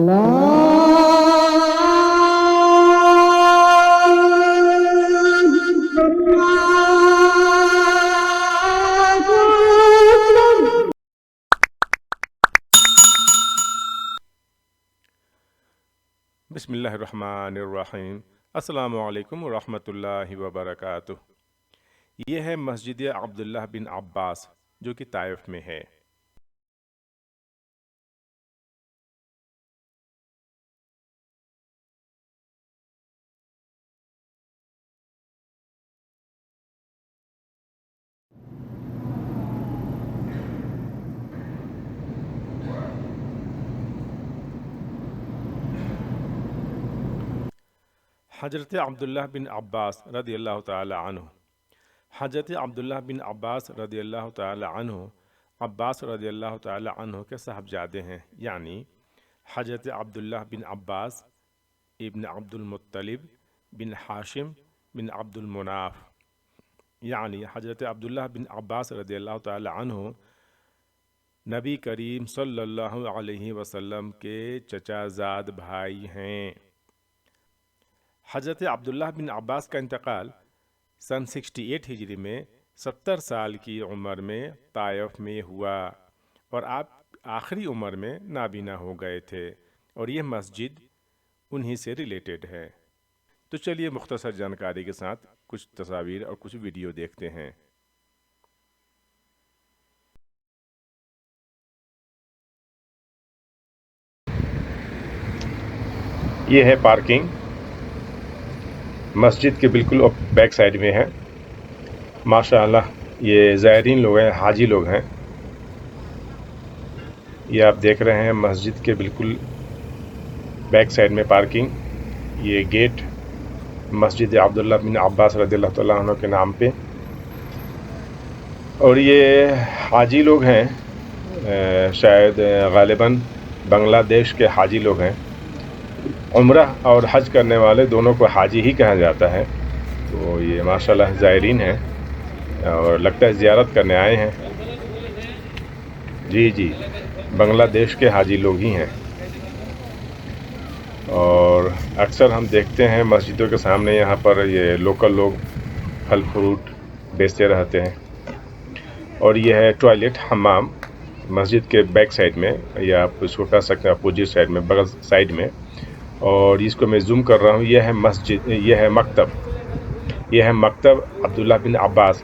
बिस्मिल्लाहिर्रहमानिर्रहीम। अस्सलामु अलैकुम वरहमतुल्लाहि वबरकातुह। ये है मस्जिद अब्दुल्लाह बिन अब्बास जो कि ताइफ में है। हज़रत अब्दुल्लाह बिन अब्बास रदियल्लाहु ताला अन्हु। हज़रत अब्दुल्लाह बिन अब्बास रदियल्लाहु ताला अन्हु अब्बास रदियल्लाहु ताला अन्हु के साहबजादे हैं, यानी हज़रत अब्दुल्लाह बिन अब्बास इब्न अब्दुल मुत्तलिब बिन हाशिम बिन अब्दुल मुनाफ, यानी हज़रत अब्दुल्लाह बिन अब्बास रदियल्लाहु ताला अन्हु नबी करीम सल्लल्लाहु अलैहि वसल्लम के चचाज़ाद भाई हैं। हज़रत अब्दुल्लाह बिन अब्बास का इंतकाल सन 68 हिजरी में 70 साल की उम्र में ताइफ में हुआ और आप आखिरी उम्र में नाबीना हो गए थे, और यह मस्जिद उन्हीं से रिलेटेड है। तो चलिए मुख्तसर जानकारी के साथ कुछ तस्वीर और कुछ वीडियो देखते हैं। ये है पार्किंग, मस्जिद के बिल्कुल बैक साइड में है। माशाअल्लाह ये ज़ायरीन लोग हैं, हाजी लोग हैं। ये आप देख रहे हैं मस्जिद के बिल्कुल बैक साइड में पार्किंग। ये गेट मस्जिद अब्दुल्लाह बिन अब्बास रज़ियल्लाहु तआला अन्हु के नाम पे, और ये हाजी लोग हैं, शायद गालिबन बांग्लादेश के हाजी लोग हैं। उम्रह और हज करने वाले दोनों को हाजी ही कहा जाता है। तो ये माशाल्लाह ज़ायरीन हैं और लगता है ज़ियारत करने आए हैं। जी जी, बांग्लादेश के हाजी लोग ही हैं। और अक्सर हम देखते हैं मस्जिदों के सामने यहाँ पर ये लोकल लोग फल फ्रूट बेचते रहते हैं। और ये है टॉयलेट, हमाम, मस्जिद के बैक साइड में, या आप इसको कह सकते हैं अपोजिट साइड में, बगल साइड में। और इसको मैं जूम कर रहा हूँ। यह है मस्जिद, यह है मकतब, यह है मकतब अब्दुल्लाह बिन अब्बास।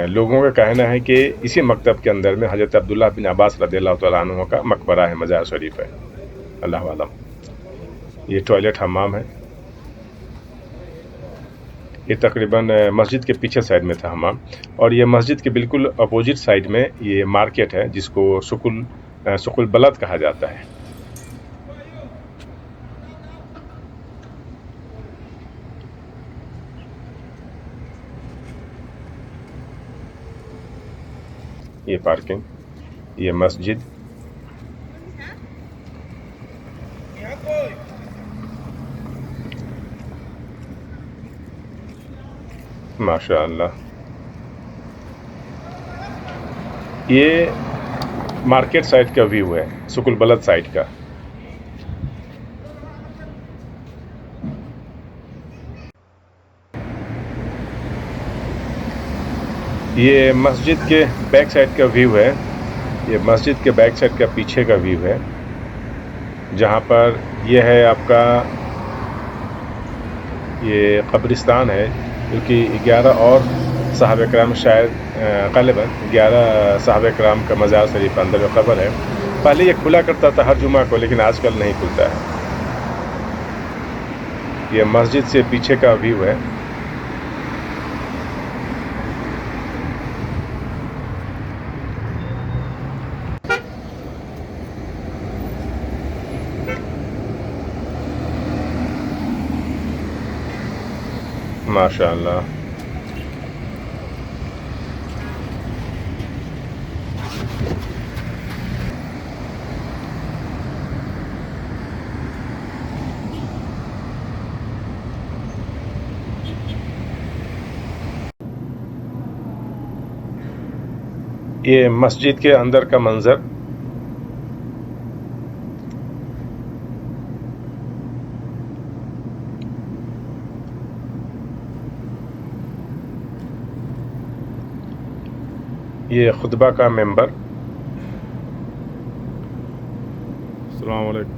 लोगों का कहना है कि इसी मकतब के अंदर में हज़रत अब्दुल्लाह बिन अब्बास रज़ियल्लाहु तआला अन्हु का मकबरा है, मज़ार शरीफ है। अल्लाह आलम। ये टॉयलेट हमाम है। ये तकरीबन मस्जिद के पीछे साइड में था हमाम। और ये मस्जिद के बिल्कुल अपोजिट साइड में ये मार्केट है जिसको सुकुल बलद कहा जाता है। ये पार्किंग, ये मस्जिद। माशाअल्लाह, ये मार्केट साइड का व्यू है, सुकुल बलद साइड का। ये मस्जिद के बैक साइड का व्यू है। ये मस्जिद के बैक साइड का पीछे का व्यू है, जहाँ पर यह है आपका ये कब्रिस्तान है, क्योंकि 11 और साहब कराम, शायद ग़ालिबन 11 साहब कराम का मज़ार शरीफ अंदर में कब्र है। पहले ये खुला करता था हर जुमा को, लेकिन आजकल नहीं खुलता है। ये मस्जिद से पीछे का व्यू है। माशाअल्लाह, ये मस्जिद के अंदर का मंजर। ये खुतबा का मेंबर, अस्सलाम वालेकुम,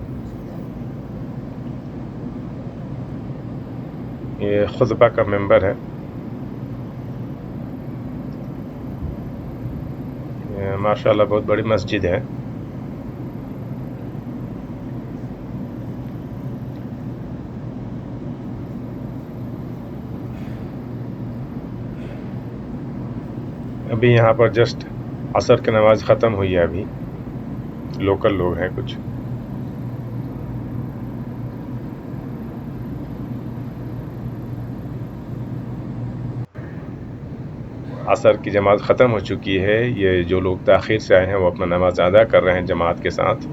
ये खुतबा का मेंबर है। ये माशाल्लाह बहुत बड़ी मस्जिद है। अभी यहाँ पर जस्ट असर की नमाज ख़त्म हुई है। अभी लोकल लोग हैं कुछ। असर की जमात ख़त्म हो चुकी है। ये जो लोग ताख़ीर से आए हैं वो अपना नमाज अदा कर रहे हैं जमात के साथ।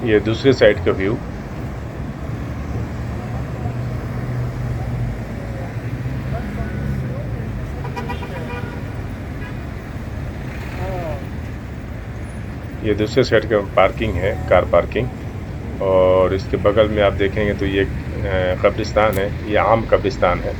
ये दूसरी साइड का व्यू। ये दूसरे साइड का पार्किंग है, कार पार्किंग। और इसके बगल में आप देखेंगे तो ये कब्रिस्तान है, ये आम कब्रिस्तान है।